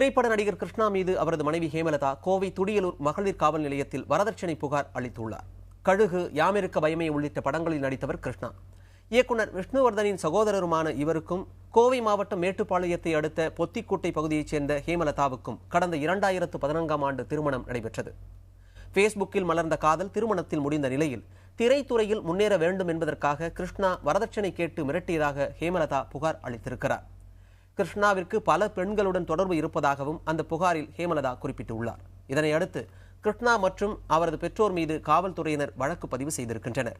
திரைப்பட நடிகர் கிருஷ்ணா மீது அவரது மனைவி ஹேமலதா கோவை துடியலூர் மகளிர் காவல் நிலையத்தில் வரதட்சணை புகார் அளித்துள்ளார். கழுகு, யாமிருக்க பயமே உள்ளிட்ட படங்களில் நடித்தவர் கிருஷ்ணா. இயக்குனர் விஷ்ணுவர்தனின் சகோதரருமான இவருக்கும் கோவை மாவட்டம் மேட்டுப்பாளையத்தை அடுத்த பொத்திக்குட்டை பகுதியைச் சேர்ந்த ஹேமலதாவுக்கும் கடந்த 2014ஆம் ஆண்டு திருமணம் நடைபெற்றது. ஃபேஸ்புக்கில் மலர்ந்த காதல் திருமணத்தில் முடிந்த நிலையில் திரைத்துறையில் முன்னேற வேண்டும் என்பதற்காக கிருஷ்ணா வரதட்சணை கேட்டு மிரட்டியதாக ஹேமலதா புகார் அளித்திருக்கிறார். கிருஷ்ணாவிற்கு பல பெண்களுடன் தொடர்பு இருப்பதாகவும் அந்த புகாரில் ஹேமலதா குறிப்பிட்டுள்ளார். இதனையடுத்து கிருஷ்ணா மற்றும் அவரது பெற்றோர் மீது காவல்துறையினர் வழக்கு பதிவு செய்திருக்கின்றனர்.